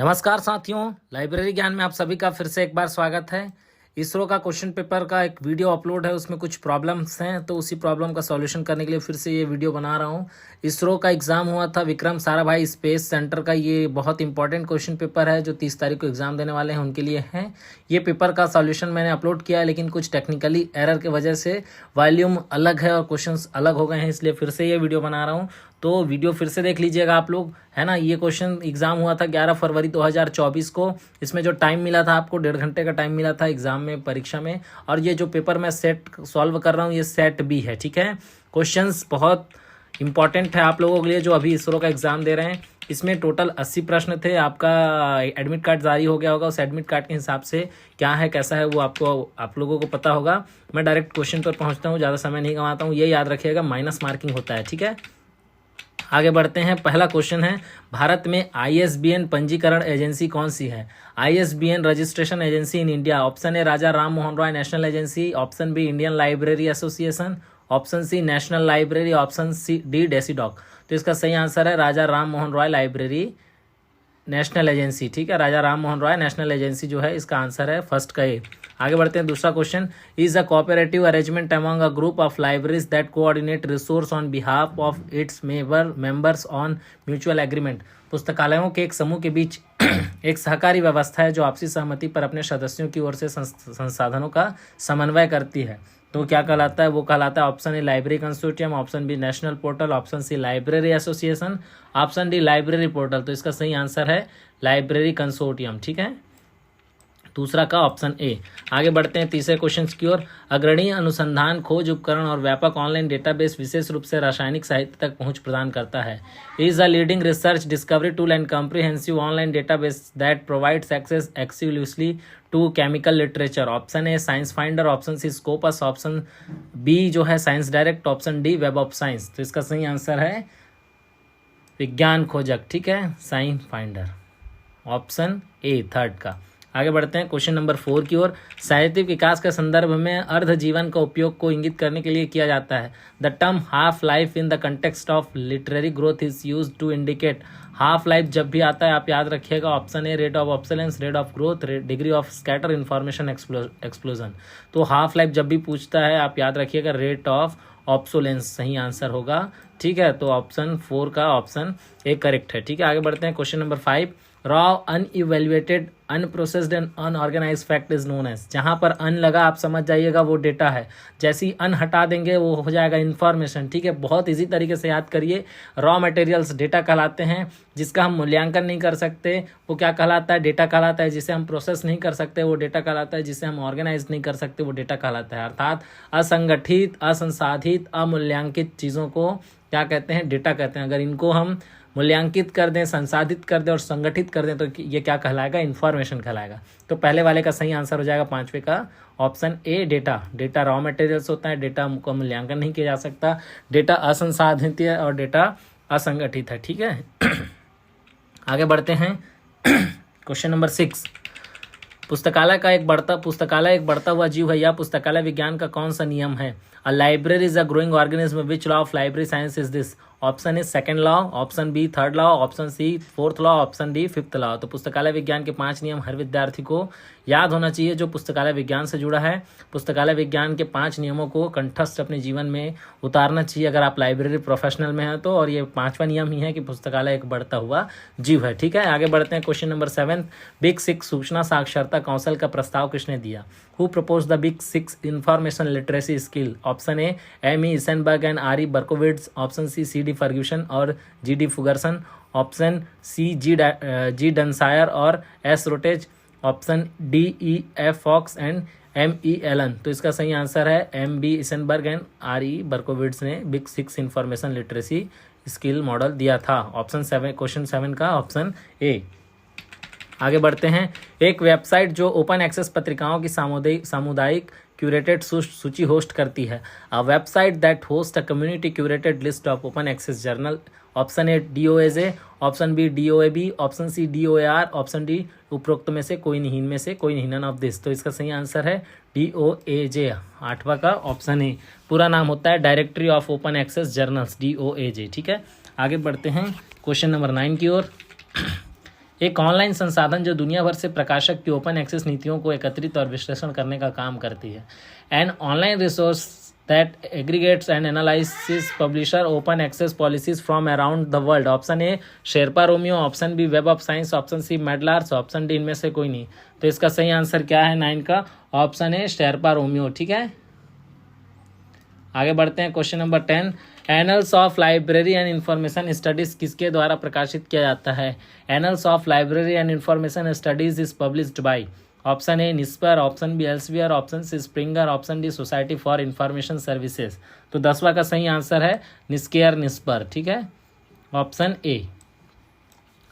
नमस्कार साथियों, लाइब्रेरी ज्ञान में आप सभी का फिर से एक बार स्वागत है। इसरो का क्वेश्चन पेपर का एक वीडियो अपलोड है, उसमें कुछ प्रॉब्लम्स हैं तो उसी प्रॉब्लम का सॉल्यूशन करने के लिए फिर से ये वीडियो बना रहा हूँ। इसरो का एग्ज़ाम हुआ था विक्रम साराभाई स्पेस सेंटर का, ये बहुत इंपॉर्टेंट क्वेश्चन पेपर है जो 30 तारीख को एग्ज़ाम देने वाले हैं उनके लिए है। ये पेपर का सॉल्यूशन मैंने अपलोड किया है, लेकिन कुछ टेक्निकली एरर की वजह से वॉल्यूम अलग है और क्वेश्चन अलग हो गए हैं, इसलिए फिर से ये वीडियो बना रहा हूँ। तो वीडियो फिर से देख लीजिएगा आप लोग, है ना। ये क्वेश्चन एग्ज़ाम हुआ था 11 फरवरी 2024 को। इसमें जो टाइम मिला था आपको 1.5 घंटे का टाइम मिला था एग्ज़ाम में, परीक्षा में। और ये जो पेपर मैं सेट सॉल्व कर रहा हूँ ये सेट बी है, ठीक है। क्वेश्चंस बहुत इंपॉर्टेंट है आप लोगों के लिए जो अभी इसरो का एग्ज़ाम दे रहे हैं। इसमें टोटल 80 प्रश्न थे। आपका एडमिट कार्ड जारी हो गया होगा, उस एडमिट कार्ड के हिसाब से क्या है कैसा है वो आप लोगों को पता होगा। मैं डायरेक्ट क्वेश्चन पर पहुँचता हूँ, ज़्यादा समय नहीं गंवाता हूँ। ये याद रखिएगा, माइनस मार्किंग होता है, ठीक है। आगे बढ़ते हैं। पहला क्वेश्चन है, भारत में ISBN पंजीकरण एजेंसी कौन सी है? ISBN registration agency in India. Option A Raja Ram Mohan Roy national agency, option B Indian library association, option C national library, option C D DESIDOC. तो इसका सही आंसर है Raja Ram Mohan Roy library national agency, ठीक है। राजा राम मोहन रॉय नेशनल एजेंसी जो है इसका आंसर है फर्स्ट का ए। आगे बढ़ते हैं। दूसरा question, is a cooperative arrangement among a group of libraries that coordinate resource on behalf of its members on mutual agreement. पुस्तकालयों के एक समूह के बीच एक सहकारी व्यवस्था है जो आपसी सहमति पर अपने सदस्यों की ओर से संसाधनों का समन्वय करती है। तो क्या कहलाता है? वो कहलाता है option A library consortium, option B national portal, option C library association, option D library portal. तो इसका सही आंसर है लाइब्रेरी कंसोर्टियम, ठीक है, दूसरा का ऑप्शन ए। आगे बढ़ते हैं तीसरे क्वेश्चन की ओर। अग्रणी अनुसंधान खोज उपकरण और व्यापक ऑनलाइन डेटाबेस विशेष रूप से रासायनिक साहित्य तक पहुंच प्रदान करता है। Is a leading research discovery tool and comprehensive online database that provides access exclusively to chemical literature. Option A science finder, option C Scopus, option B जो है science direct, option D web of science. तो इसका सही answer है विज्ञान खोजक, ठीक है, science finder, option A third का। आगे बढ़ते हैं क्वेश्चन नंबर 4 की ओर। साहित्यिक विकास के संदर्भ में अर्ध जीवन का उपयोग को इंगित करने के लिए किया जाता है। The term half life in the context of literary growth is use to indicate. Half life जब भी आता है आप याद रखिएगा, option A rate of obsolescence, rate of growth, degree of scatter, information explosion. तो हाफ लाइफ जब भी पूछता है आप याद रखिएगा रेट ऑफ ऑब्सोलेंस सही आंसर होगा, ठीक है। तो ऑप्शन 4 का ऑप्शन ए करेक्ट है, ठीक है। आगे बढ़ते हैं question number 5। Raw unevaluated unprocessed and unorganize fact is known as. जहाँ पर अन लगा आप समझ जाइएगा वो डेटा है, जैसे ही अन हटा देंगे वो हो जाएगा इन्फॉर्मेशन, ठीक है। बहुत इजी तरीके से याद करिए। रॉ मटेरियल्स डेटा कहलाते हैं, जिसका हम मूल्यांकन नहीं कर सकते वो क्या कहलाता है? डेटा कहलाता है। जिसे हम प्रोसेस नहीं कर सकते वो डेटा कहलाता है। जिसे हम ऑर्गेनाइज नहीं कर सकते वो डेटा कहलाता है। अर्थात असंगठित, असंसाधित, अमूल्यांकित चीज़ों को क्या कहते हैं? डेटा कहते हैं। अगर इनको हम मूल्यांकित कर दें, संसाधित कर दें और संगठित कर दें तो ये क्या कहलाएगा? इन्फॉर्मेशन कहलाएगा। तो पहले वाले का सही आंसर हो जाएगा 5वें का ऑप्शन ए डेटा। डेटा रॉ मटेरियल्स होता है, डेटा का मूल्यांकन नहीं किया जा सकता, डेटा असंसाधित है और डेटा असंगठित है, ठीक है। आगे बढ़ते हैं क्वेश्चन नंबर 6। पुस्तकालय एक बढ़ता हुआ जीव है। यह पुस्तकालय विज्ञान का कौन सा नियम है? A library is a growing organism. Which law of library science is this? Option A second law, option B third law, option C fourth law, option D fifth law. तो पुस्तकालय विज्ञान के 5 नियम हर विद्यार्थी को याद होना चाहिए जो पुस्तकालय विज्ञान से जुड़ा है। पुस्तकालय विज्ञान के 5 नियमों को कंठस्थ अपने जीवन में उतारना चाहिए अगर आप लाइब्रेरी प्रोफेशनल में हैं तो। और ये 5वां नियम ही है कि पुस्तकालय एक बढ़ता हुआ जीव है, ठीक है। आगे बढ़ते हैं क्वेश्चन नंबर 7। बिग 6 सूचना साक्षरता काउंसिल का प्रस्ताव किसने दिया? Who propose the big 6 information literacy skill? Option A M E Eisenberg and R E Berkowitz, option C C D Ferguson और G D Ferguson, option C G Dunsire और S Rotage, option D E F Fox and M E Allen. तो इसका सही answer है M B Eisenberg and R E Berkowitz ने big 6 information literacy skill model दिया था। Option 7 question 7 का option ए। आगे बढ़ते हैं। एक वेबसाइट जो ओपन एक्सेस पत्रिकाओं की सामुदायिक क्यूरेटेड सूची होस्ट करती है। A website that host a community curated list of open access journal. Option A DOAJ, option B DOAB, option C DOAR, option D उपरोक्त में से कोई नहीं, इनमें से कोई नहीं, नन ऑफ दिस। तो इसका सही आंसर है DOAJ 8वां का ऑप्शन ए। पूरा नाम होता है directory of open access journals, DOAJ, ठीक है। आगे बढ़ते हैं क्वेश्चन नंबर 9 की ओर। एक ऑनलाइन संसाधन जो दुनिया भर से प्रकाशक की ओपन एक्सेस नीतियों को एकत्रित और विश्लेषण करने का काम करती है। An online resource that aggregates and analyzes publisher open access policies from around the world। Option A Sherpa Romeo, option B Web of Science, option C MEDLARS, option D इनमें से कोई नहीं। तो इसका सही आंसर क्या है 9 का? Option A Sherpa Romeo. ठीक है, आगे बढ़ते हैं। Question number 10, Annals of Library and Information Studies किसके द्वारा प्रकाशित किया जाता है? Annals of Library and Information Studies is published by. Option A NIScPR, option B Elsevier, option C Springer, option D Society for Information Services. तो 10वां का सही आंसर है निस्केयर निस्पर। ठीक है, ऑप्शन ए।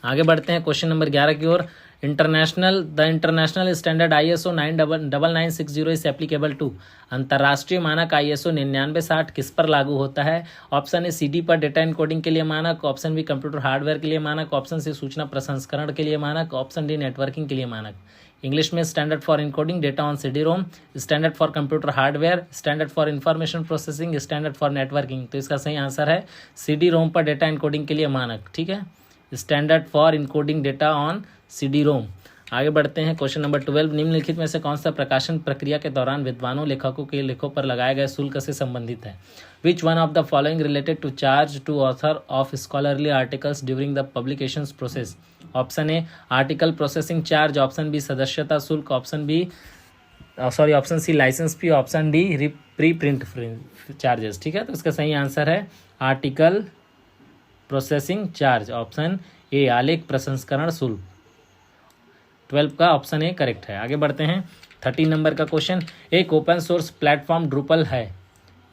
आगे बढ़ते हैं क्वेश्चन नंबर 11 की ओर। International standard ISO 99960 is applicable to. अंतर्राष्ट्रीय मानक ISO 9960 किस पर लागू होता है? ऑप्शन ए CD पर डेटा इनकोडिंग के लिए मानक, ऑप्शन बी कंप्यूटर हार्डवेयर के लिए मानक, ऑप्शन सी सूचना प्रसंस्करण के लिए मानक, ऑप्शन डी नेटवर्किंग के लिए मानक। इंग्लिश में standard for encoding data on CD-ROM, standard for computer hardware, standard for information processing, standard for networking. तो इसका सही आंसर है CD-ROM पर डेटा इनकोडिंग के लिए मानक। ठीक है, standard for encoding data on CD-ROM। आगे बढ़ते हैं क्वेश्चन नंबर 12, निम्नलिखित में से कौन सा प्रकाशन प्रक्रिया के दौरान विद्वानों लेखकों के लेखों पर लगाए गए शुल्क से संबंधित है? Which one of the following related to charge to author of scholarly articles during the publication process? Option A article processing charge, option B सदस्यता शुल्क, option C licence fee, option D pre print charges. ठीक है, तो इसका सही answer है article processing charge, option A आलेख प्रसंस्करण शुल्क। 12 का ऑप्शन ए करेक्ट है। आगे बढ़ते हैं 13 नंबर का क्वेश्चन। एक ओपन सोर्स प्लेटफॉर्म ड्रूपल है।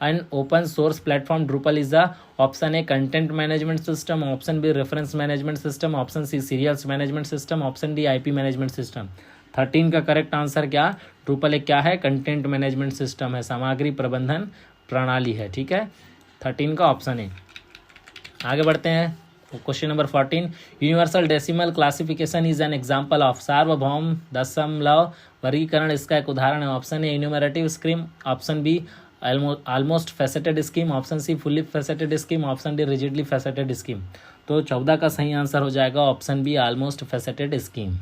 An open source platform Drupal is the option A content management system, option B reference management system, option C serials management system, option D IP management system. 13 का correct answer क्या? Drupal एक क्या है? Content management system है, सामग्री प्रबंधन प्रणाली है। ठीक है, 13 का ऑप्शन ए। आगे बढ़ते हैं question number 14, universal decimal classification is an example of. सार्वभौम दशमलव वर्गीकरण इसका एक उदाहरण है। Option A enumerative scheme, option B almost faceted scheme, option C fully faceted scheme, option D rigidly faceted scheme. तो 14 का सही आंसर हो जाएगा option B almost faceted scheme.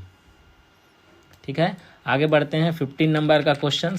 ठीक है, आगे बढ़ते हैं 15 नंबर का क्वेश्चन।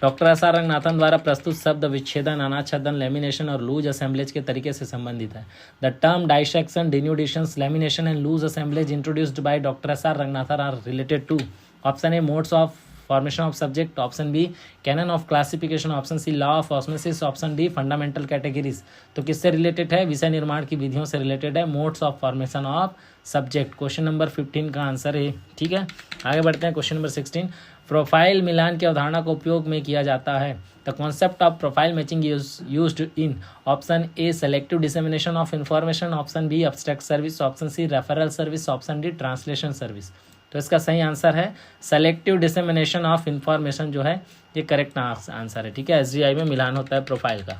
डॉक्टर SR रंगनाथन द्वारा प्रस्तुत शब्द विच्छेदन, अनाच्छेदन, लेमिनेशन और लूज असेंबलेज के तरीके से संबंधित है। The term dissection, denudation, lamination and loose assemblage introduced by doctor SR Ranganathan are related to. Option A modes of formation of subject, option B canon of classification, option C law of osmosis, option D fundamental categories. तो किससे related है? विषय निर्माण की विधियों से related है, modes of formation of subject. Question number 15 का आंसर है। ठीक है, आगे बढ़ते हैं क्वेश्चन नंबर 16, प्रोफाइल मिलान की अवधारणा का उपयोग में किया जाता है। The concept of profile matching used in. Option A selective dissemination of information, option B abstract service, option C referral service, option D translation service. तो इसका सही आंसर है सेलेक्टिव डिसेमिनेशन ऑफ इंफॉर्मेशन जो है ये करेक्ट आंसर है। ठीक है, SGI में मिलान होता है प्रोफाइल का।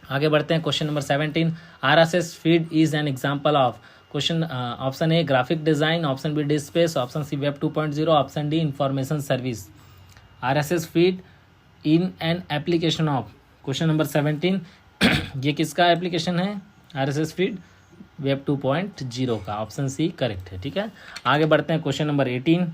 आगे बढ़ते हैं question number 17, RSS feed is an example of. Question option A graphic design, option B disk space, option C web 2.0, option D information service. RSS feed in an application of. Question number 17 ये किसका application है? RSS feed web 2.0 का, option C correct है। ठीक है, आगे बढ़ते हैं क्वेश्चन नंबर 18,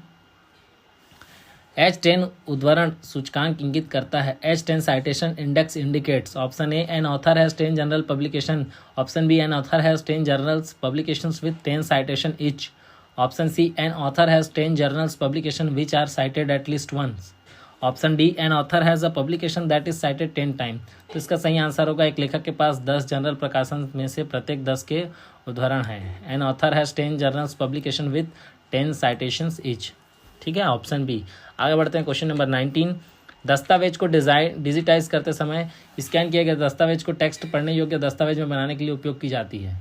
H10 उद्धरण सूचकांक इंगित करता है। H10 citation index indicates. Option A an author has 10 journal publication, option B an author has 10 journals publications with 10 citation each, option C an author has 10 journals publication which are cited at least once, option D an author has a publication that is cited 10 time. तो इसका सही answer होगा एक लेखक के पास 10 general प्रकाशन में से प्रत्येक 10 के उदाहरण है। N author has 10 journals publication with 10 citations each. ठीक है, ऑप्शन बी। आगे बढ़ते हैं क्वेश्चन नंबर 19, दस्तावेज को डिजिटाइज करते समय स्कैन किए गए दस्तावेज को टेक्स्ट पढ़ने योग्य दस्तावेज में बनाने के लिए उपयोग की जाती है।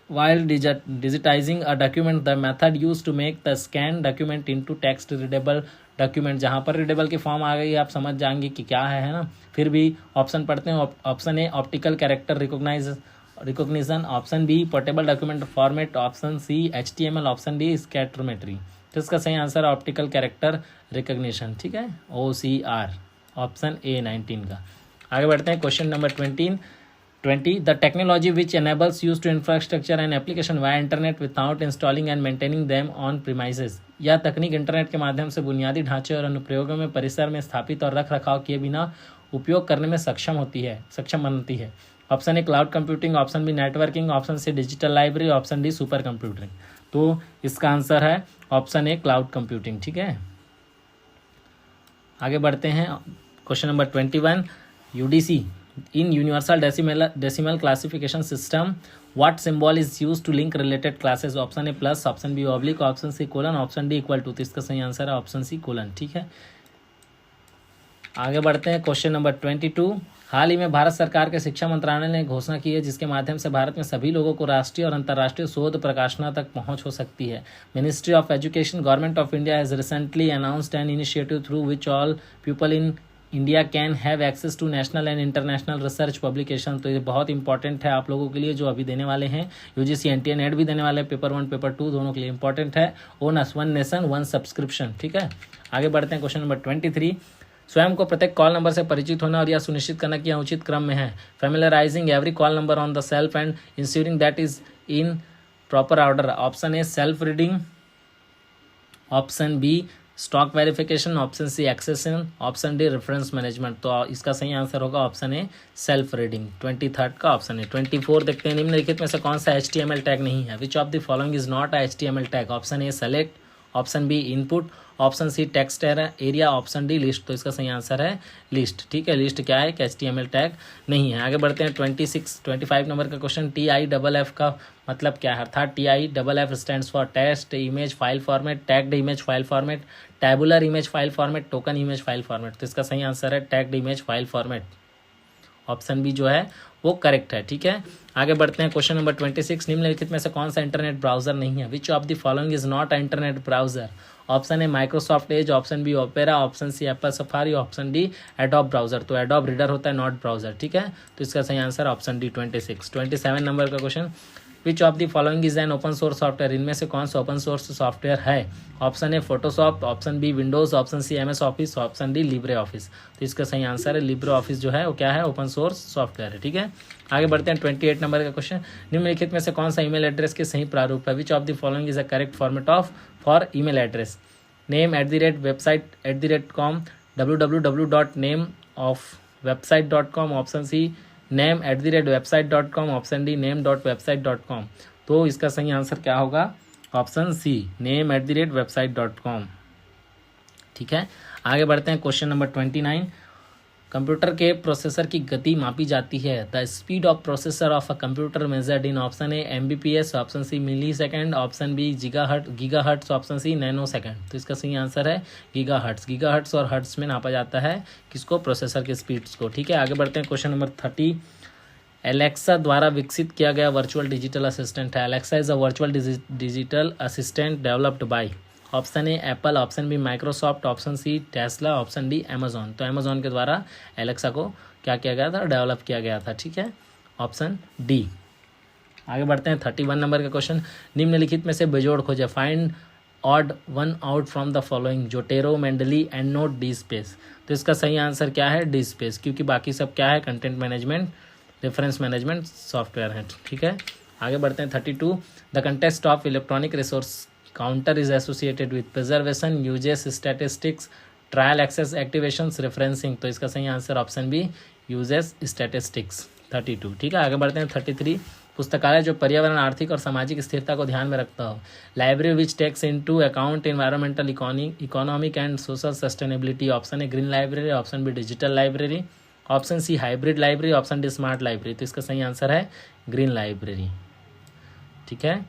While digitizing a document, the method used to make the scanned document into text readable document। जहाँ पर रीडेबल की फॉर्म आ गई आप समझ जाएंगे कि क्या है ना। फिर भी ऑप्शन पढ़ते हैं। Option A optical character recognition, option B portable document format, option C HTML, option D scatterometry. तो इसका सही आंसर है ऑप्टिकल कैरेक्टर रिकॉग्निशन। ठीक है, OCR, ऑप्शन ए 19 का। आगे बढ़ते हैं question number 20, 20 the technology which enables use to infrastructure and application via internet without installing and maintaining them on premises। यह तकनीक इंटरनेट के माध्यम से बुनियादी ढांचे और अनुप्रयोगों में परिसर में स्थापित और रख रखाव किए बिना उपयोग करने में सक्षम बनती है। Option A cloud computing, option B networking, option C digital library, option D super computing. तो इसका आंसर है ऑप्शन ए क्लाउड कंप्यूटिंग। ठीक है, आगे बढ़ते हैं। Question number 21 UDC in universal decimal classification system what symbol is used to link related classes? Option A plus, option B oblique, option C colon, option D equal to. तो इसका सही answer है option C colon. ठीक है, आगे बढ़ते हैं। Question number 22 हाल ही में भारत सरकार के शिक्षा मंत्रालय ने घोषणा की है जिसके माध्यम से भारत में सभी लोगों को राष्ट्रीय और अंतर्राष्ट्रीय शोध प्रकाशनों तक पहुंच हो सकती है। Ministry of education government of India has recently announced an initiative through which all people in India can have access to national and international research publication. तो ये बहुत इंपॉर्टेंट है आप लोगों के लिए जो अभी देने वाले हैं, यूजीसी एनटीए नेट भी देने वाले हैं, पेपर 1 पेपर 2 दोनों के लिए इंपॉर्टेंट है। ओन अस वन नेशन वन सब्सक्रिप्शन। ठीक है, आगे बढ़ते हैं। क्वेश्चन नंबर 23 स्वयं को प्रत्येक कॉल नंबर से परिचित होना और यह सुनिश्चित करना कि यह उचित क्रम में है। Familiarising every call number on the shelf and ensuring that is in proper order. Option A shelf reading, option B stock verification, option C accession, option D reference management. तो इसका सही आंसर होगा ऑप्शन ए सेल्फ रीडिंग। 23 का option है। 24 देखते हैं निम्नलिखित में से कौन सा HTML टैग नहीं है। Which of the following is not a HTML tag? Option A select, option B input, option C text area, option D list. तो इसका सही आंसर है लिस्ट। ठीक है, लिस्ट क्या है? HTML टैग नहीं है। आगे बढ़ते हैं। 25 नंबर का क्वेश्चन TIFF का मतलब क्या है? अर्थात TIFF stands for test image file format, tagged image file format, tabular image file format, token image file format. तो इसका सही आंसर है tagged image file format. Option B जो है वो करेक्ट है। ठीक है, आगे बढ़ते हैं। क्वेश्चन नंबर 26 निम्नलिखित में से कौन सा इंटरनेट ब्राउजर नहीं है? Which of the following is not a internet browser? Option A Microsoft Edge, option B Opera, option C Apple Safari, option D Adobe browser. तो एडोब रीडर होता है, नॉट ब्राउजर। ठीक है, तो इसका सही आंसर ऑप्शन डी 26। 27 नंबर का क्वेश्चन which of the following is an open source software? इनमें से कौन सा ओपन सोर्स सॉफ्टवेयर है? Option A Photoshop, option B Windows, option C MS office, option D Libre Office. तो इसका सही आंसर है लिब्रे ऑफिस जो है वो क्या है? ओपन सोर्स सॉफ्टवेयर है। ठीक है, आगे बढ़ते हैं। 28 नंबर का क्वेश्चन निम्नलिखित में से कौन सा ईमेल एड्रेस के सही प्रारूप है? Which of the following is a correct format of for email address? name@website.com, www.nameofwebsite.com, option C name@website.com, option D name.website.com। तो इसका सही आंसर क्या होगा? Option C name@website.com। ठीक है, आगे बढ़ते हैं। क्वेश्चन नंबर 29 कंप्यूटर के प्रोसेसर की गति मापी जाती है। The speed of processor of a computer measured in option A MBPS, option C millisecond, option B gigahertz, option C nano second. तो इसका सही आंसर है गीगाहर्ट्ज और हर्ट्ज में नापा जाता है किसको? प्रोसेसर के स्पीड्स को। ठीक है, आगे बढ़ते हैं। क्वेश्चन नंबर 30 एलेक्सा द्वारा विकसित किया गया वर्चुअल डिजिटल असिस्टेंट है। Alexa is a virtual digital assistant developed by option A Apple, option B Microsoft, option C Tesla, option D Amazon. तो अमेजॉन के द्वारा एलेक्सा को क्या किया गया था? डेवलप किया गया था। ठीक है, ऑप्शन डी। आगे बढ़ते हैं। 31 नंबर का क्वेश्चन निम्नलिखित में से बेजोड़ खोजे। Find odd one out from the following Zotero, Mendeley and note D space. तो इसका सही आंसर क्या है? डी स्पेस, क्योंकि बाकी सब क्या है? Content management, reference management software है। ठीक है, आगे बढ़ते हैं। 32 the contest of electronic resource counter is associated with preservation, uses, statistics, trial access, activations, referencing. तो इसका सही answer option B uses statistics. 32। ठीक है, आगे बढ़ते हैं। 33 पुस्तकालय जो पर्यावरण, आर्थिक और सामाजिक स्थिरता को ध्यान में रखता हो। Library which takes into account environmental, economic and social sustainability. Option A green library, option B digital library, option C hybrid library, option D smart library. तो इसका सही आंसर है ग्रीन लाइब्रेरी। ठीक है,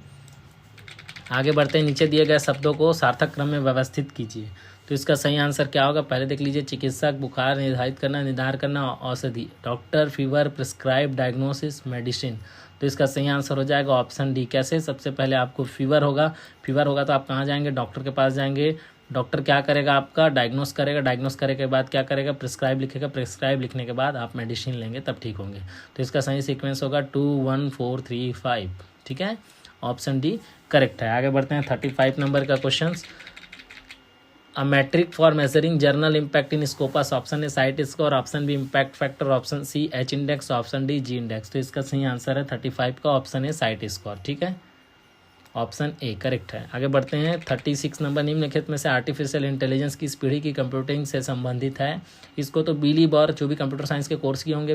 आगे बढ़ते हैं। नीचे दिए गए शब्दों को सार्थक क्रम में व्यवस्थित कीजिए। तो इसका सही आंसर क्या होगा? पहले देख लीजिए। चिकित्सक, बुखार निर्धारित करना, निर्धार करना, औषधि, doctor, fever, prescribe, diagnosis, medicine. तो इसका सही आंसर हो जाएगा ऑप्शन डी। कैसे? सबसे पहले आपको फीवर होगा तो आप कहाँ जाएंगे? डॉक्टर के पास जाएंगे। डॉक्टर क्या करेगा? आपका डायग्नोस करेगा, डायग्नोस करने के बाद क्या करेगा? प्रिस्क्राइब लिखेगा, प्रिस्क्राइब लिखने के बाद आप मेडिसिन लेंगे, तब ठीक होंगे। तो इसका सही सीक्वेंस होगा 2 1 4 3 5। ठीक है, ऑप्शन डी करेक्ट है। आगे बढ़ते हैं। 35 नंबर का question a metric for measuring journal impact in Scopus, option A cite score, option B impact factor, option C H index, option D G index. तो इसका सही आंसर है 35 का ऑप्शन ए साइट स्कोर। ठीक है, ऑप्शन ए करेक्ट है। आगे बढ़ते हैं 36 नंबर, निम्नलिखित में से आर्टिफिशियल इंटेलिजेंस की इस पीढ़ी की कंप्यूटिंग से संबंधित है। इसको तो बिलीव और जो भी कंप्यूटर साइंस के कोर्स किए होंगे,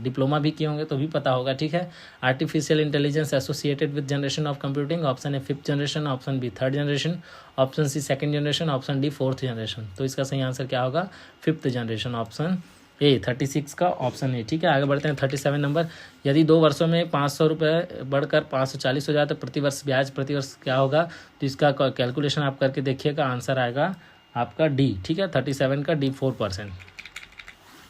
डिप्लोमा भी किए होंगे तो भी पता होगा। ठीक है, artificial intelligence associated with generation of computing, option A 5th generation, option B 3rd generation, option C 2nd generation, option D 4th generation. तो इसका सही आंसर क्या होगा? 5th जनरेशन, ऑप्शन ए 36 का ऑप्शन ए। ठीक है, आगे बढ़ते हैं 37 नंबर, यदि 2 वर्षों में 500 रुपये बढ़कर 540 हो जाए तो प्रतिवर्ष ब्याज प्रतिवर्ष क्या होगा? तो इसका कैलकुलेशन आप करके देखिएगा, आंसर आएगा आपका डी। ठीक है, 37 का D 4%।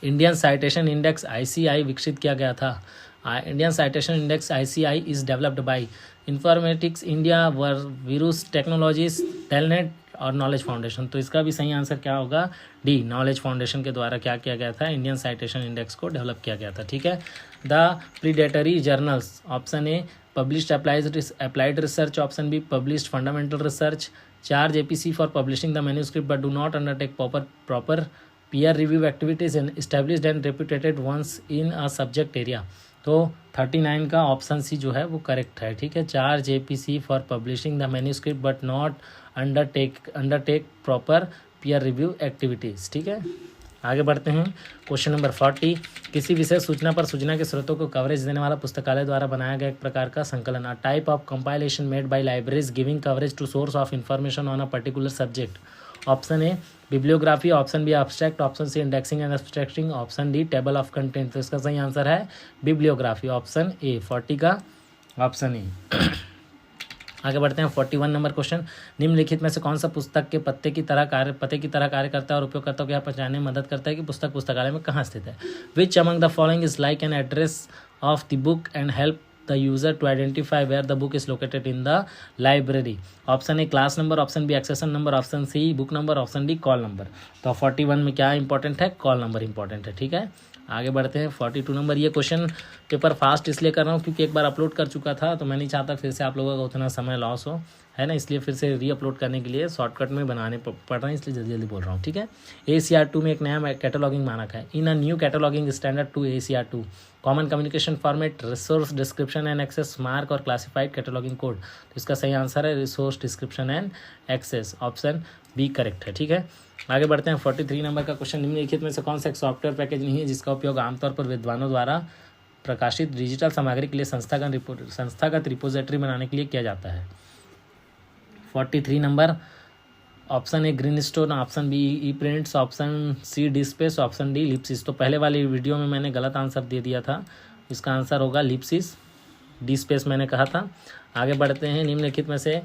Indian citation index ICI विकसित किया गया था। Indian citation index ICI is developed by Informatics India, Virus Technologies, Telnet और नॉलेज फाउंडेशन। तो इसका भी सही आंसर क्या होगा? डी, नॉलेज फाउंडेशन के द्वारा क्या किया गया था? इंडियन साइटेशन इंडेक्स को डेवलप किया गया था। ठीक है, the predatory journals, option A published applied research, option be published fundamental research, charge APC for publishing the manuscript but do not undertake proper peer review activities and established and reputed ones in a subject area। तो 39 का option C जो है वो correct है। ठीक है, charge APC for publishing the manuscript but not undertake proper peer review activities. ठीक है, आगे बढ़ते हैं क्वेश्चन नंबर 40, किसी विशेष सूचना पर सूचना के स्रोतों को कवरेज देने वाला पुस्तकालय द्वारा बनाया गया एक प्रकार का संकलन। A type of compilation made by libraries giving coverage to source of information on a particular subject. Option A bibliography, option B abstract, option C indexing and abstracting, option D table of content. तो इसका सही answer है bibliography, option A, 40 का option ए। आगे बढ़ते हैं 41 number question, निम्नलिखित में से कौन सा पुस्तक के पत्ते की तरह कार्य करता है और उपयोगकर्ताओं को यह पहचानने में मदद करता है कि पुस्तक पुस्तकालय में कहाँ स्थित है? Which among the following is like an address of the book and help the user to identify where the book is located in the library? Option A class number, option B accession number, option C book number, option D call number. तो 41 में क्या important है? Call number important है। ठीक है, आगे बढ़ते हैं 42 नंबर, ये क्वेश्चन पेपर फास्ट इसलिए कर रहा हूँ क्योंकि एक बार अपलोड कर चुका था तो मैं नहीं चाहता फिर से आप लोगों का उतना समय लॉस हो, है ना, इसलिए फिर से री अपलोड करने के लिए शॉर्टकट में बनाने पड़ रहे हैं, इसलिए जल्दी जल्दी बोल रहा हूँ। ठीक है, ACR2 में एक नया कैटलॉगिंग मानक है। In a new cataloguing standard 2 ACR2 common communication format, resource description and access, MARC और क्लासिफाइड कैटलॉगिंग कोड। तो इसका सही आंसर है resource description and access, option B correct है। ठीक है, आगे बढ़ते हैं 43 नंबर का क्वेश्चन, निम्नलिखित में से कौन सा एक सॉफ्टवेयर पैकेज नहीं है जिसका उपयोग आमतौर पर विद्वानों द्वारा प्रकाशित डिजिटल सामग्री के लिए संस्थागत रिपोजिटरी बनाने के लिए किया जाता है? 43 नंबर, option A Greenstone, option B EPrints, option C DSpace, option D LibSys. तो पहले वाली वीडियो में मैंने गलत आंसर दे दिया था, इसका आंसर होगा लिप्सिस, डिस्पेस मैंने कहा था। आगे बढ़ते हैं, निम्नलिखित में से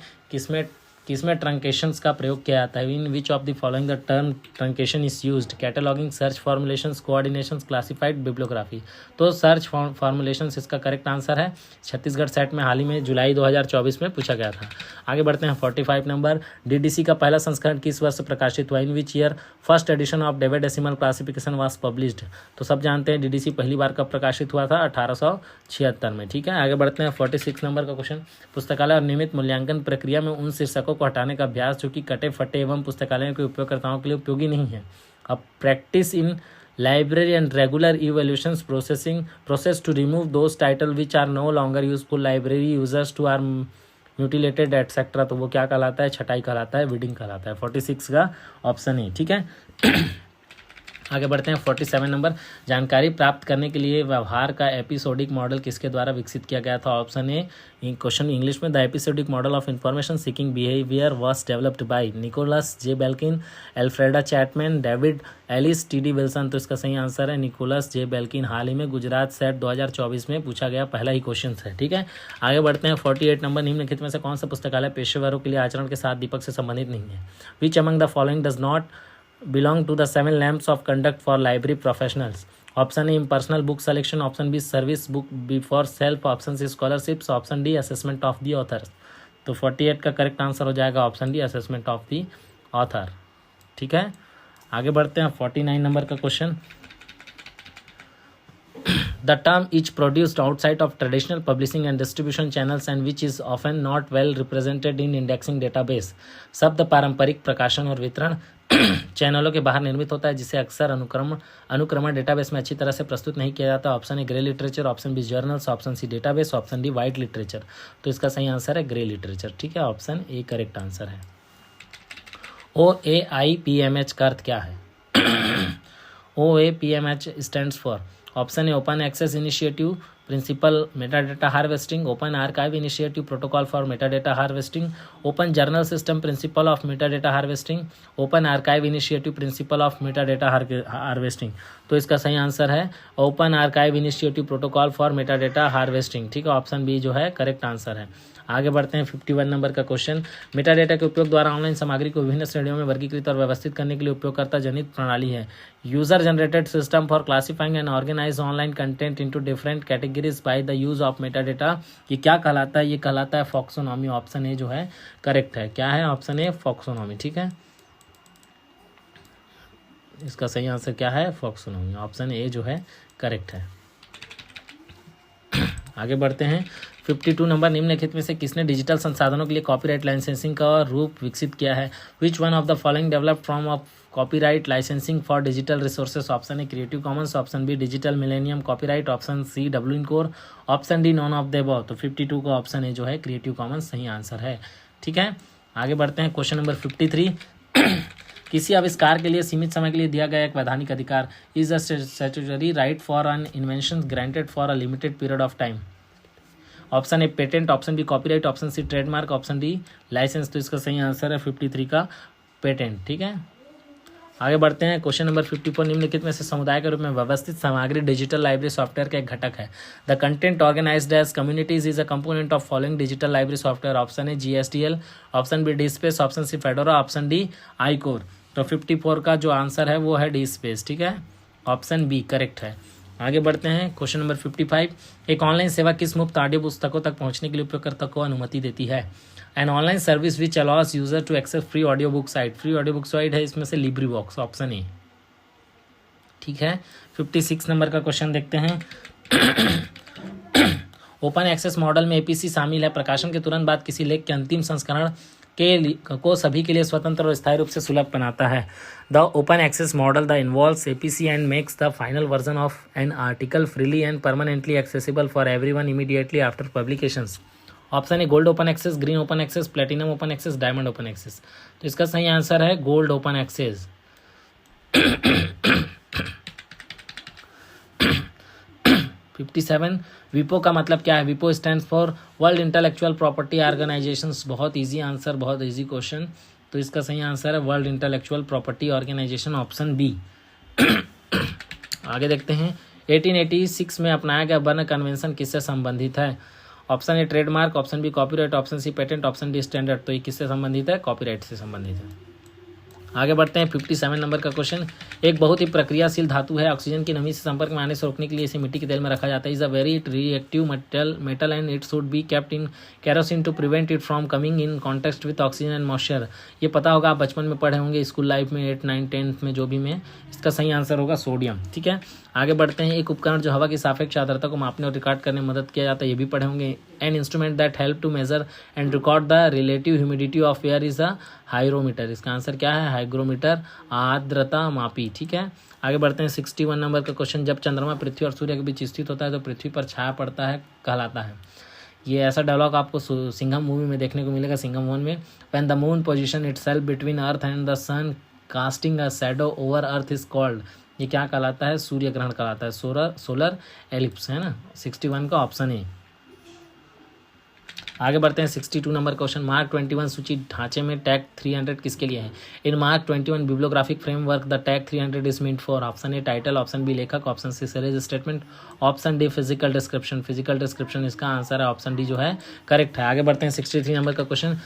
किसमें ट्रंकेशंस का प्रयोग किया जाता है? In which of the following the term truncation is used? Cataloguing, search formulations, coordinations, classified, bibliography. तो सर्च फॉर्मुलेशंस इसका करेक्ट आंसर है। छत्तीसगढ़ सेट में हाल ही में जुलाई 2024 में पूछा गया था। आगे बढ़ते हैं 45 नंबर, DDC का पहला संस्करण किस वर्ष प्रकाशित हुआ? In which year first edition of David decimal classification was published? तो सब जानते हैं DDC पहली बार कब प्रकाशित हुआ था? 1876 में। ठीक है, आगे बढ़ते हैं 46 नंबर का क्वेश्चन, पुस्तकालय और नियमित मूल्यांकन प्रक्रिया में उन शीर्षकों को हटाने का अभ्यास जो कि कटे फटे एवं पुस्तकालयों के उपयोगकर्ताओं के लिए उपयोगी नहीं है। अब practice in library and regular evaluations process to remove those title which are no longer useful library users to are mutilated etcetera. तो वो क्या कहलाता है? छटाई कहलाता है, वीडिंग कहलाता है। 46 का ऑप्शन है। ठीक है, आगे बढ़ते हैं 47 नंबर, जानकारी प्राप्त करने के लिए व्यवहार का एपिसोडिक मॉडल किसके द्वारा विकसित किया गया था? ऑप्शन ए, क्वेश्चन इंग्लिश में, the episodic model of information seeking behaviour was developed by Nicholas J Belkin, Elfreda Chatman, David Ellis, TD Wilson. तो इसका सही आंसर है निकोलस जे बेल्किन। हाल ही में गुजरात सेट 2024 में पूछा गया पहला ही क्वेश्चन है। ठीक है, आगे बढ़ते हैं 48 नंबर, निम्नलिखित में से कौन सा पुस्तकालय पेशेवरों के लिए आचरण के साथ दीपक से संबंधित नहीं है? Which among the following does not belong to the 7 lamps of conduct for library professionals? Option A impersonal book selection, option B service book before self, option C scholarships, option D assessment of the authors। तो 48 का correct answer हो जाएगा option D, assessment of the author। ठीक है, आगे बढ़ते हैं 49 number का question, The term is produced outside of traditional publishing and distribution channels and which is often not well represented in indexing database. शब्द पारंपरिक प्रकाशन और वितरण चैनलों के बाहर निर्मित होता है जिसे अक्सर अनुक्रमण डेटाबेस में अच्छी तरह से प्रस्तुत नहीं किया जाता। Option A grey literature, option B journals, option C database, option D white literature. तो इसका सही आंसर है ग्रे लिटरेचर। ठीक है, ऑप्शन ए करेक्ट आंसर है। OAIPMH का अर्थ क्या है? OAPMH stands for option A open access initiative principle metadata harvesting, open archive initiative protocol for metadata harvesting, open journal system principle of metadata harvesting, open archive initiative principle of metadata harvesting. तो इसका सही answer है open archive initiative protocol for metadata harvesting. ठीक है, option B जो है correct answer है। आगे बढ़ते हैं 51 नंबर का क्वेश्चन। मेटाडेटा के उपयोग द्वारा ऑनलाइन सामग्री को विभिन्न श्रेणियों में वर्गीकृत और व्यवस्थित करने के लिए उपयोगकर्ता जनित प्रणाली है। User generated system for classifying and organize online content into different categories by the use of metadata. ये क्या कहलाता है? ये कहलाता है फॉक्सोनॉमी। ऑप्शन ए जो है करेक्ट है। क्या है? Option A folksonomy. ठीक है, इसका सही आंसर क्या है? फॉक्सोनॉमी। ऑप्शन ए जो है करेक्ट है। आगे बढ़ते हैं 52 नंबर। निम्नलिखित में से किसने डिजिटल संसाधनों के लिए कॉपीराइट लाइसेंसिंग का रूप विकसित किया है? Which one of the following developed from of copyright licensing for digital resources? Option A creative commons, option B digital millennium copyright, option C WinCore, option D none of the above. तो 52 का option A जो है creative Commons सही answer है। ठीक है, आगे बढ़ते हैं क्वेश्चन नंबर 53। किसी आविष्कार के लिए सीमित समय के लिए दिया गया एक वैधानिक अधिकार is a statutory right for an invention granted for a limited period of time. Option A patent, option B copyright, option C trademark, option D license. तो इसका सही आंसर है 53 का पेटेंट। ठीक है, आगे बढ़ते हैं क्वेश्चन नंबर 54। निम्नलिखित में से समुदाय के रूप में व्यवस्थित सामग्री डिजिटल लाइब्रेरी सॉफ्टवेयर का एक घटक है। The content organized as communities is a component of following digital library software. Option A GSDL, option B DSpace, option C Fedora, option D iCore। तो 54 का जो आंसर है वो है DSpace। ठीक है, ऑप्शन बी करेक्ट है। आगे बढ़ते हैं क्वेश्चन नंबर 55। एक ऑनलाइन सेवा किस मुफ्त ऑडियो पुस्तकों तक पहुंचने के लिए उपयोगकर्ता को अनुमति देती है? An online service which allows user to access free audio book site. Free audio book site है इसमें से LibriVox, ऑप्शन ए। ठीक है, 56 नंबर का क्वेश्चन देखते हैं। ओपन एक्सेस मॉडल में APC शामिल है। प्रकाशन के तुरंत बाद किसी लेख के अंतिम संस्करण को सभी के लिए स्वतंत्र और स्थायी रूप से सुलभ बनाता है। The open access model the involves APC and makes the final version of an article freely and permanently accessible for everyone immediately after publications. Option A gold open access, green open access, platinum open access, diamond open access. तो इसका सही answer है gold open access. 57 विपो का मतलब क्या है? विपो stands for world intellectual property organisations. बहुत इजी आंसर, बहुत इजी क्वेश्चन। तो इसका सही आंसर है world intellectual property organisation, option B. आगे देखते हैं 1886 में अपनाया गया बर्न कन्वेंशन किससे संबंधित है? Option A trademark, option B copyright, option C patent, option D standard. तो ये किससे संबंधित है? कॉपीराइट से संबंधित है। आगे बढ़ते हैं 57 नंबर का क्वेश्चन। एक बहुत ही प्रक्रियाशील धातु है। ऑक्सीजन की नमी से संपर्क में आने से रोकने के लिए इसे मिट्टी के तेल में रखा जाता है। Is a very reactive metal and it should be kept in kerosene to prevent it from coming in contact with oxygen and moisture. ये पता होगा, आप बचपन में पढ़े होंगे, स्कूल लाइफ में 8, 9, 10 में जो भी में। इसका सही आंसर होगा सोडियम। ठीक है, आगे बढ़ते हैं। एक उपकरण जो हवा की सापेक्ष आर्द्रता को मापने और रिकॉर्ड करने में मदद किया जाता है, ये भी पढ़े होंगे। An instrument that help to measure and record the relative humidity of air is a hygrometer. इसका आंसर क्या है? हाइग्रोमीटर, आर्द्रता मापी। ठीक है, आगे बढ़ते हैं 61 नंबर का क्वेश्चन। जब चंद्रमा पृथ्वी और सूर्य के बीच स्थित होता है तो पृथ्वी पर छाया पड़ता है कहलाता है। ये ऐसा डायलॉग आपको सिंघम मूवी में देखने को मिलेगा, सिंघम 1 में। When the moon position itself between earth and the sun casting a shadow over earth is called. ये क्या कहलाता है? सूर्य ग्रहण कहलाता है, सोलर एलिप्स, है ना। 61 का ऑप्शन ए। आगे बढ़ते हैं 62 नंबर क्वेश्चन। मार्क 21 सूची ढांचे में टैग 300 किसके लिए है? In MARC 21 bibliographic framework the tag 300 is meant for. Option A title, option B लेखक, option C series statement, option D physical description. Physical description इसका आंसर है, ऑप्शन डी जो है करेक्ट है। आगे बढ़ते हैं 63 नंबर का क्वेश्चन।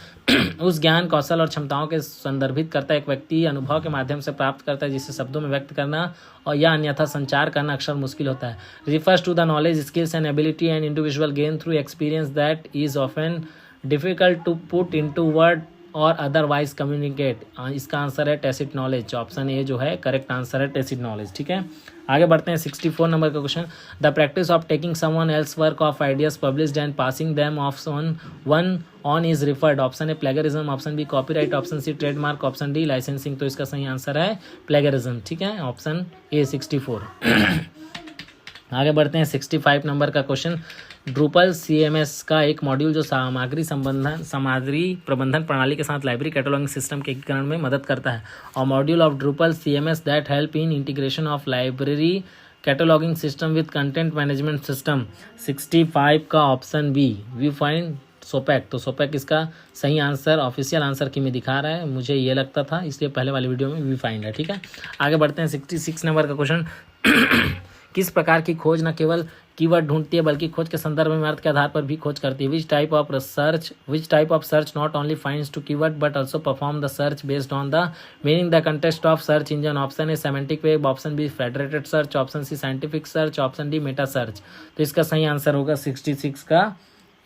उस ज्ञान, कौशल और क्षमताओं के संदर्भित करता एक व्यक्ति अनुभव के माध्यम से प्राप्त करता है जिसे शब्दों में व्यक्त करना और या अन्यथा संचार करना अक्सर मुश्किल होता है। Refers to the knowledge, skills and ability and individual gain through experience that is often difficult to put into word or otherwise communicate, इसका आंसर है टैसिट नॉलेज। ऑप्शन ए जो है करेक्ट आंसर है टैसिट नॉलेज। ठीक है, आगे बढ़ते हैं 64 नंबर का question. The practice of taking someone else work of ideas published and passing them off one on is referred. Option A plagiarism, option B copyright, option C trademark, option D licensing. तो इसका सही answer है plagiarism. ठीक है, option ए 64। आगे बढ़ते हैं 65 number का क्वेश्चन। ड्रूपल सीएमएस का एक मॉड्यूल जो सामग्री प्रबंधन प्रणाली के साथ लाइब्रेरी कैटलॉगिंग सिस्टम के एकीकरण में मदद करता है। और module of Drupal CMS that help in integration of library cataloguing system with content management system. 65 का ऑप्शन बी वी फाइंड सोपैक। तो सोपैक इसका सही आंसर ऑफिशियल आंसर की में दिखा रहा है, मुझे ये लगता था, इसलिए पहले वाली वीडियो में वी फाइंड है। ठीक है, आगे बढ़ते हैं 66 नंबर का क्वेश्चन। किस प्रकार की खोज न केवल कीवर्ड ढूंढती है बल्कि खोज के संदर्भ में अर्थ के आधार पर भी खोज करती है। Which type of search not only finds to keyword but also perform the search based on the meaning the context of search engine. Option A semantic web, option B federated search, option C scientific search, option D meta search. तो इसका सही answer होगा 66 का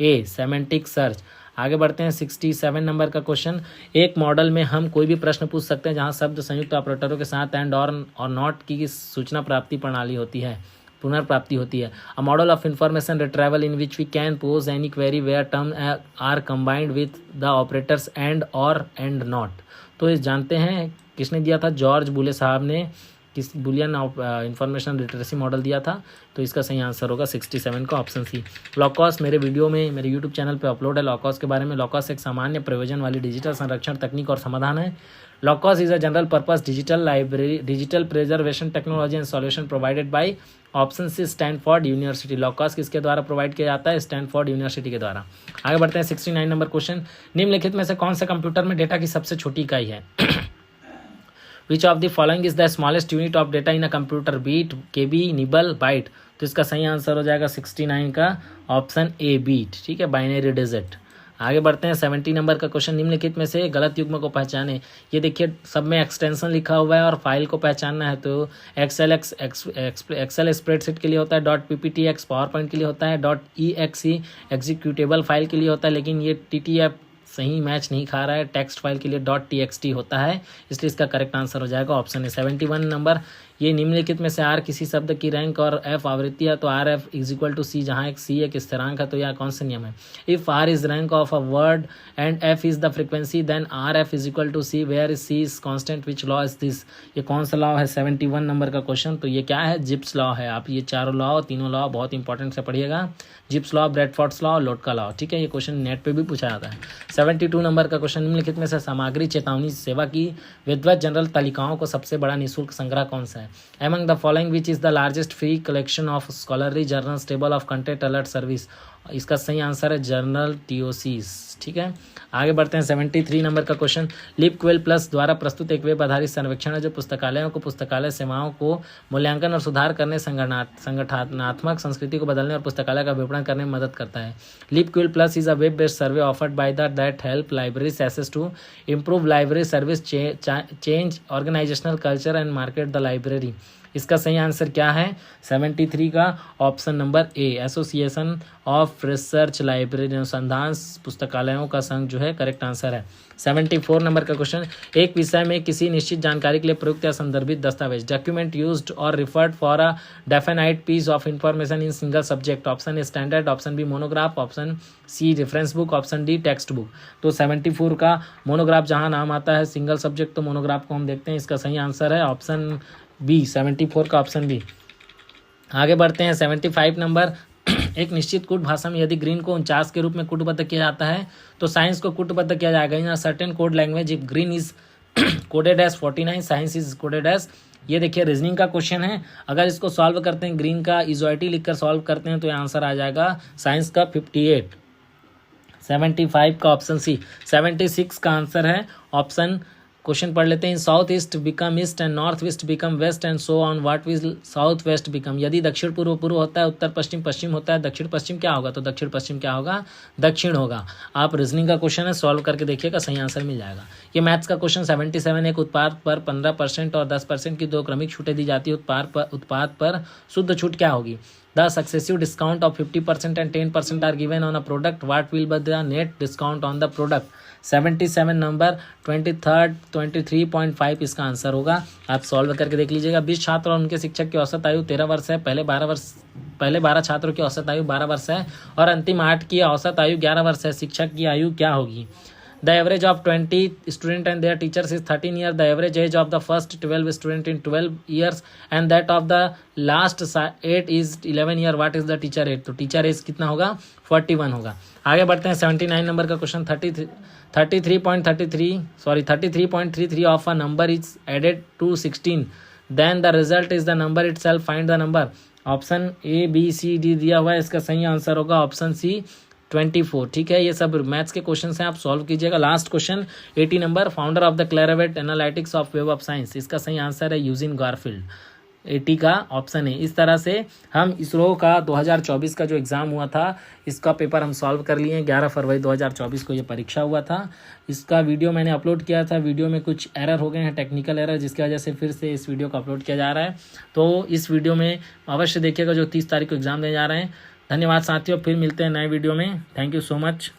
ए semantic search. आगे बढ़ते हैं 67 number का question. एक मॉडल में हम कोई भी प्रश्न पूछ सकते हैं जहां शब्द संयुक्त ऑपरेटरों के साथ एंड और नॉट की सूचना प्राप्ति प्रणाली होती है, पुनर्प्राप्ति होती है। A model of information retrieval in which we can pose any query where term are combined with the operators and or and not. तो ये जानते हैं किसने दिया था, जॉर्ज बुले साहब ने किस बुलियन इंफॉर्मेशन लिटरेसी मॉडल दिया था। तो इसका सही आंसर होगा 67 का ऑप्शन सी। लॉकॉस मेरे वीडियो में मेरे यूट्यूब चैनल पे अपलोड है लॉकॉस के बारे में। लॉकॉस एक सामान्य प्रयोजन वाली डिजिटल संरक्षण तकनीक और समाधान है। LOCKSS is a general purpose digital preservation technology and solution provided by option C Stanford University. LOCKSS किसके द्वारा प्रोवाइड किया जाता है, स्टैनफोर्ड यूनिवर्सिटी के द्वारा। आगे बढ़ते हैं 69 नंबर क्वेश्चन। निम्नलिखित में से कौन से कंप्यूटर में डेटा की सबसे छोटी इकाई है। Which of the following is the smallest unit of data in a computer? Bit, KB, nibble, byte. तो इसका सही आंसर हो जाएगा 69 का ऑप्शन ए बीट। ठीक है, बाइनरी डिजिट। आगे बढ़ते हैं 70 नंबर का क्वेश्चन। निम्नलिखित में से गलत युग्म को पहचाने। ये देखिए सब में एक्सटेंशन लिखा हुआ है और फाइल को पहचानना है। तो एक्सेल स्प्रेडशीट के लिए होता है .pptx, पावर पॉइंट के लिए होता है .exe, एग्जीक्यूटेबल फाइल के लिए होता है, लेकिन ये TTF सही मैच नहीं खा रहा है। टेक्स्ट फाइल के लिए .txt होता है, इसलिए इसका करेक्ट आंसर हो जाएगा ऑप्शन है 71 नंबर। ये निम्नलिखित में से आर किसी शब्द की रैंक और एफ आवृत्ति है। तो R F is equal to C, जहाँ एक सी एक स्थिरांक है। तो यह कौन सा नियम है। If R is rank of a word and F is the frequency then R F is equal to C where is C is constant which law is this. ये कौन सा लॉ है 71 नंबर का क्वेश्चन। तो ये क्या है, zips law है। आप ये चारों लॉ तीनों लॉ बहुत इंपॉर्टेंट से पढ़िएगा। जिप्स लॉ, ब्रैडफोर्ड्स लॉ, लोड का लॉ। ठीक है, ये क्वेश्चन नेट पे भी पूछा जाता है। 72 नंबर का क्वेश्चन। निम्नलिखित में से सामग्री चेतावनी सेवा की विधिवत जनरल तालिकाओं को सबसे बड़ा निःशुल्क संग्रह कौन सा है। Among the following which is the largest free collection of scholarly journals table of content alert service. इसका सही आंसर है जर्नल TOCs। ठीक है, आगे बढ़ते हैं 73 नंबर का क्वेश्चन। लिपक्वेल प्लस द्वारा प्रस्तुत एक वेब आधारित सर्वेक्षण है जो पुस्तकालयों को पुस्तकालय सेवाओं को मूल्यांकन और सुधार करने, संगठनात्मक संस्कृति को बदलने और पुस्तकालय का विपणन करने में मदद करता है। LibQUAL plus is a web based survey offered by that help libraries access to improve library service, change organisational culture and market the library. इसका सही आंसर क्या है 73 का option number A, association of research library, अनुसंधान पुस्तकालयों का संघ जो है करेक्ट आंसर है। 74 नंबर का क्वेश्चन। एक विषय में किसी निश्चित जानकारी के लिए प्रयुक्त या संदर्भित दस्तावेज, document used or referred for a definite piece of information in single subject. Option A standard, option B monograph, option C reference book, option D text book. तो 74 का मोनोग्राफ जहां नाम आता है सिंगल सब्जेक्ट, तो मोनोग्राफ को हम देखते हैं। इसका सही आंसर है ऑप्शन बी, 74 का ऑप्शन बी। आगे बढ़ते हैं 75 नंबर। एक निश्चित कूट भाषा में यदि ग्रीन को 49 के रूप में कूटबद्ध किया जाता है तो साइंस को कूटबद्ध किया जाएगा in certain code language. If green is coded as 49, science is coded as, ये देखिए रीजनिंग का क्वेश्चन है। अगर इसको सॉल्व करते हैं, ग्रीन का इजोइटी लिखकर सॉल्व करते हैं तो ये आंसर आ जाएगा साइंस का 58। 75 का ऑप्शन सी। 76 का आंसर है ऑप्शन, क्वेश्चन पढ़ लेते हैं। South east become east and north east become west and so on, what will south west become. यदि दक्षिण पूर्व पूर्व होता है, उत्तर पश्चिम पश्चिम होता है, दक्षिण पश्चिम क्या होगा, तो दक्षिण पश्चिम क्या होगा, दक्षिण होगा। आप रीजनिंग का क्वेश्चन है, सॉल्व करके देखिएगा, सही आंसर मिल जाएगा। ये मैथ्स का क्वेश्चन 77। एक उत्पाद पर 15% और 10% की दो क्रमिक छूटें दी जाती है, उत्पाद पर शुद्ध छूट क्या होगी। The successive discount of 50% and 10% are given on a product, what will be the net discount on the product. 77 number 23.5 इसका आंसर होगा। आप सॉल्व करके देख लीजिएगा। 20 छात्र और उनके शिक्षक की औसत आयु 13 वर्ष है। पहले 12 छात्रों की औसत आयु 12 वर्ष है और अंतिम 8 की औसत आयु 11 वर्ष है। शिक्षक की आयु क्या होगी? The average of 20 student and their teachers is 13 year. The average age of the first 12 student in 12 years and that of the last 8 is 11 year. What is the teacher age? तो टीचर एज कितना होगा? 41 होगा। आगे बढ़ते हैं। 79 number का question. 33.33 of a number is added to 16, then the result is the number itself, find the number. Option A B C D दिया हुआ है, इसका सही आंसर होगा ऑप्शन सी 24। ठीक है, ये सब मैथ्स के क्वेश्चन हैं, आप सॉल्व कीजिएगा। Last question 80 number, founder of the clarinet analytics of web of science, इसका सही आंसर है यूजिन गारफील्ड। 80 का ऑप्शन है। इस तरह से हम इसरो का 2024 का जो एग्ज़ाम हुआ था इसका पेपर हम सॉल्व कर लिए हैं। 11 फरवरी 2024 को ये परीक्षा हुआ था। इसका वीडियो मैंने अपलोड किया था। वीडियो में कुछ एरर हो गए हैं, टेक्निकल एरर, जिसकी वजह से फिर से इस वीडियो को अपलोड किया जा रहा है। तो इस वीडियो में अवश्य देखिएगा जो 30 तारीख को एग्ज़ाम देने जा रहे हैं। धन्यवाद साथियों, फिर मिलते हैं नए वीडियो में। Thank you so much.